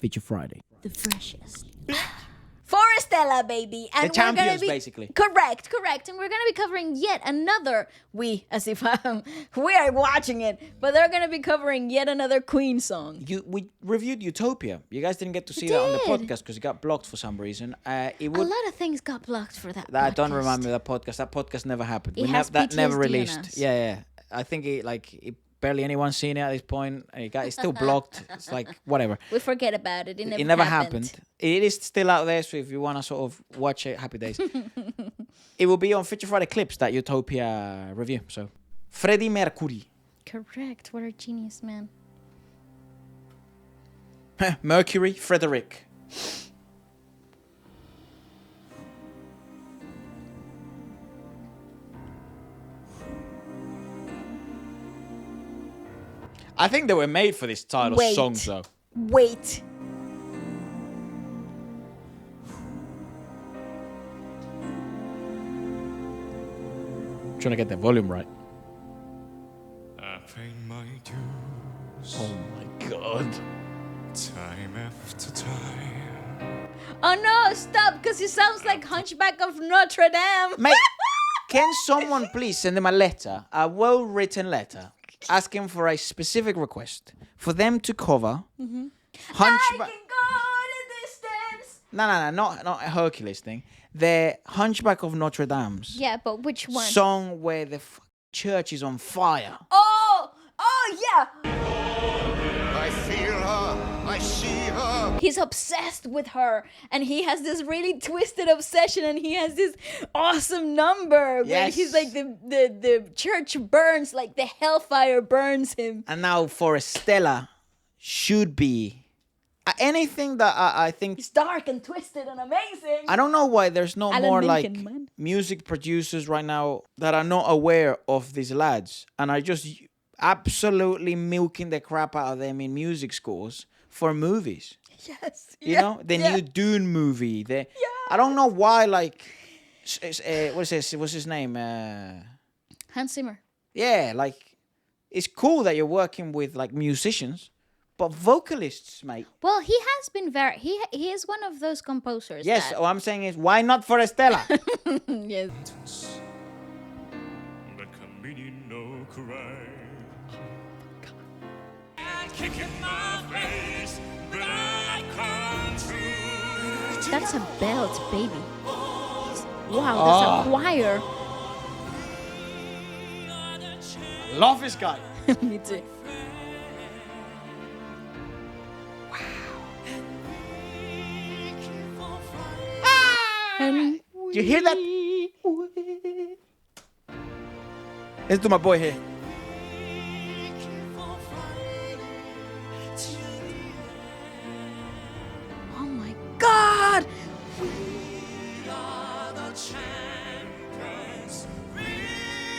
Feature Friday. The freshest. Forestella, baby. And The champions, basically. Correct. And we're going to be covering yet another, we are watching it, but they're going to be covering yet another Queen song. We reviewed Utopia. You guys didn't get to see that on the podcast because it got blocked for some reason. A lot of things got blocked for that I podcast. don't remember that podcast. That podcast never happened. That never PTSD released. Yeah. I think barely anyone's seen it at this point. It's still blocked. It's like, whatever. We forget about it. It never happened. It is still out there, so if you want to sort of watch it, happy days. It will be on Feature Friday Clips, that Utopia review. So, Freddie Mercury. Correct. What a genius, man. Mercury, Frederick. I think they were made for this style of songs, though. Wait. Trying to get the volume right. I pay my dues. Oh my god. Time after time. Oh no, stop, because he sounds like Hunchback of Notre Dame. Mate, can someone please send them a well-written letter, asking for a specific request for them to cover Hunchback... I can go the distance. No, not a Hercules thing. The Hunchback of Notre Dame's Yeah, but which one? song where the church is on fire. Oh, yeah. I feel her. I see her. He's obsessed with her, and he has this really twisted obsession, and he has this awesome number where Yes. he's like the church burns, like the hellfire burns him. And now Forestella should be anything that I think... It's dark and twisted and amazing. I don't know why there's no Alan more Menken, like man. music producers right now that are not aware of these lads and are just absolutely milking the crap out of them in music scores for movies. Yes. You know, the new Dune movie. I don't know why, like, what's his name? Hans Zimmer. Yeah, like, it's cool that you're working with like musicians, but vocalists, mate. Well, he has been he is one of those composers. Yes, that... what I'm saying is, why not Forestella? Yes. But comedian no cry. That's a belt, baby. Wow, that's a choir. Love this guy. Me too. Do you hear that? Listen to my boy here. Oh my God!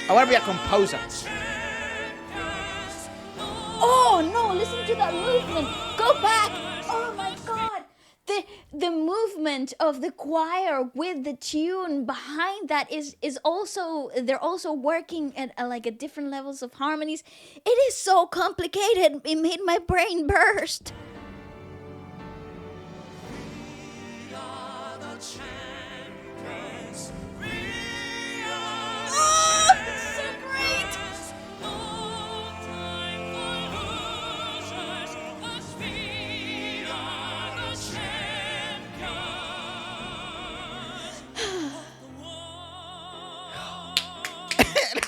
I want to be a composer. Oh no! Listen to that movement. Go back. Oh my God! The movement of the choir with the tune behind that is also, they're also working at like at different levels of harmonies. It is so complicated. It made my brain burst. Oh, it's so great.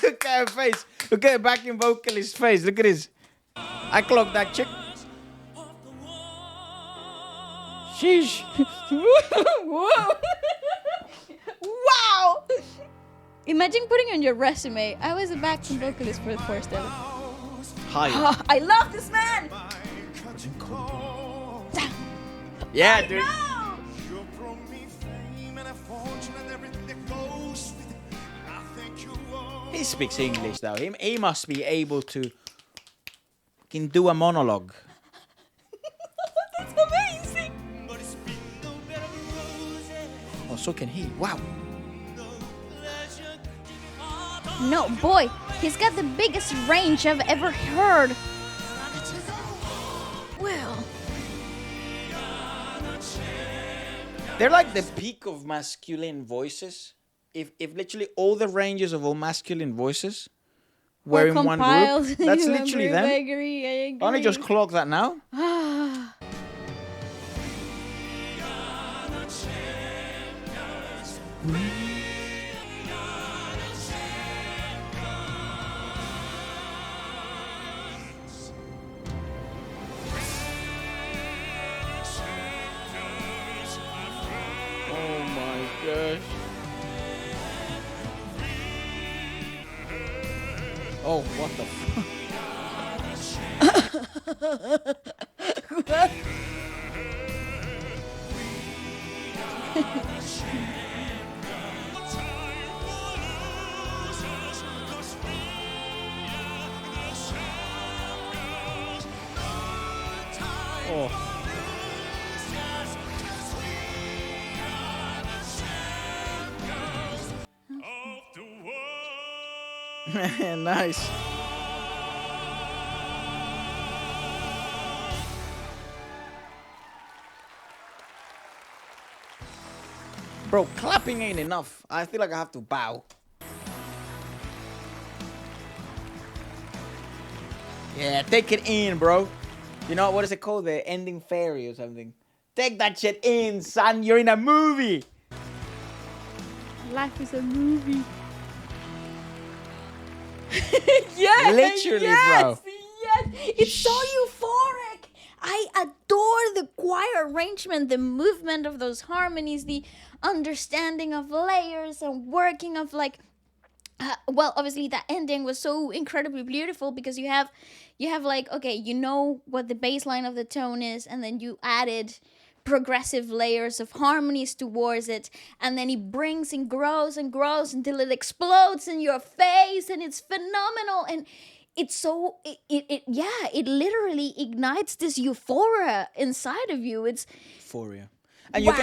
Look at her face. Look at her backing vocalist's face. Look at this. I clocked that chick. Sheesh. Whoa. Wow! Imagine putting on your resume, I was a backing vocalist for Forestella. Hi. Oh, I love this man! Yeah, I dude. know! He speaks English though. He must be able to can do a monologue. That's amazing! Oh, so can he. Wow. No, boy, he's got the biggest range I've ever heard. Well, They're like the peak of masculine voices. If literally all the ranges of all masculine voices were in one compiled group, that's in one literally group. them. I agree. Only just clock that now. Oh my gosh. Oh, what the fuck? Oh. Nice. Bro, clapping ain't enough. I feel like I have to bow. Yeah, take it in, bro. You know, what is it called? The ending fairy or something. Take that shit in, son. You're in a movie. Life is a movie. Yes, Literally, yes, bro. Yes, it's so euphoric. I adore the choir arrangement, the movement of those harmonies, the understanding of layers and working of like. Well, obviously that ending was so incredibly beautiful because you have like, okay, you know what the baseline of the tone is, and then you added progressive layers of harmonies towards it, and then it brings and grows until it explodes in your face, and it's phenomenal. And it's so it literally ignites this euphoria inside of you. It's Euphoria. And you can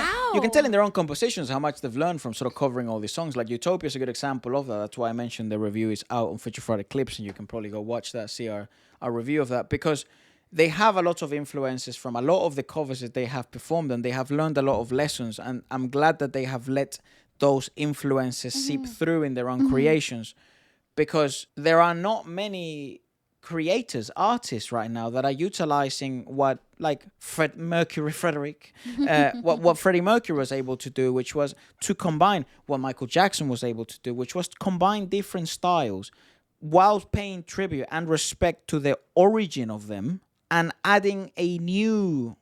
tell Wow. in their own compositions how much they've learned from sort of covering all these songs. Like Utopia is a good example of that. That's why I mentioned the review is out on Future Friday Clips, and you can probably go watch that, see our review of that, because they have a lot of influences from a lot of the covers that they have performed, and they have learned a lot of lessons. And I'm glad that they have let those influences seep through in their own creations, because there are not many creators, artists right now that are utilizing what like Frederick, what Freddie Mercury was able to do, which was to combine what Michael Jackson was able to do, which was to combine different styles while paying tribute and respect to the origin of them and adding a new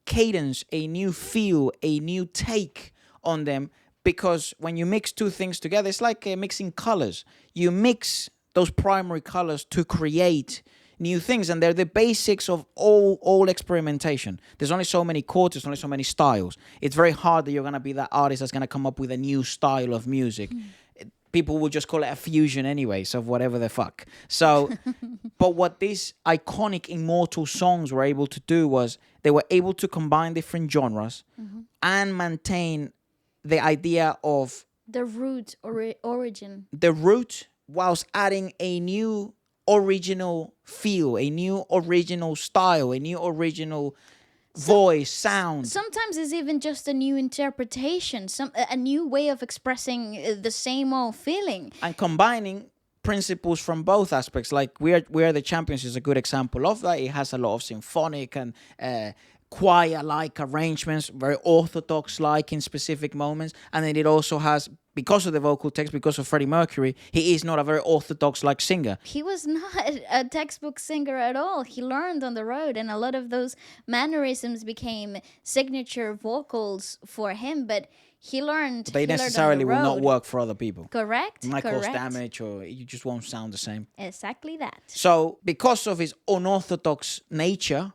cadence, a new feel, a new take on them. Because when you mix two things together, it's like mixing colors. You mix those primary colors to create new things, and they're the basics of all experimentation. There's only so many chords, there's only so many styles. It's very hard that you're gonna be that artist that's gonna come up with a new style of music. People will just call it a fusion anyways of whatever the fuck. So, but what these iconic immortal songs were able to do was they were able to combine different genres and maintain the idea of The root or origin. the root whilst adding a new original feel, a new original style, a new original voice, sound. Sometimes it's even just a new interpretation, a new way of expressing the same old feeling. And combining principles from both aspects. Like We Are the Champions is a good example of that. It has a lot of symphonic and choir-like arrangements, very orthodox-like in specific moments. And then it also has, because of the vocal text, because of Freddie Mercury, he is not a very orthodox-like singer. He was not a textbook singer at all. He learned on the road, and a lot of those mannerisms became signature vocals for him. But he learned. They he learned on the necessarily will not road. work for other people. Correct. It might cause Correct. damage, or you just won't sound the same. Exactly that. So, because of his unorthodox nature,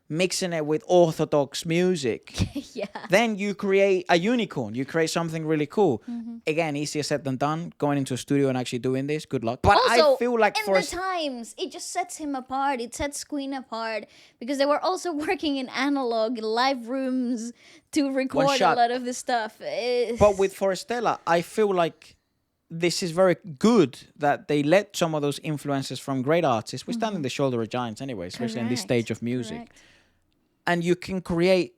mixing it with orthodox music, Yeah. then you create a unicorn. You create something really cool. Again, easier said than done. Going into a studio and actually doing this, good luck. But Also, I feel like in the times, it just sets him apart. It sets Queen apart because they were also working in analog live rooms to record a shot. lot of this stuff. But with Forestella, I feel like this is very good that they let some of those influences from great artists. We stand on the shoulder of giants anyway, especially in this Correct, stage of music. correct. And you can create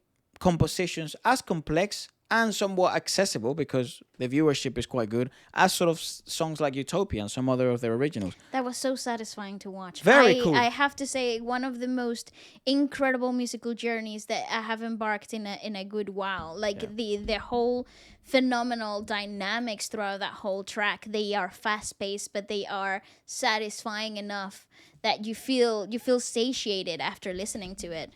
compositions as complex and somewhat accessible, because the viewership is quite good, as sort of songs like Utopia and some other of their originals. That was so satisfying to watch. Very cool. I have to say, one of the most incredible musical journeys that I have embarked in a good while. Like the whole phenomenal dynamics throughout that whole track. They are fast paced, but they are satisfying enough that you feel satiated after listening to it.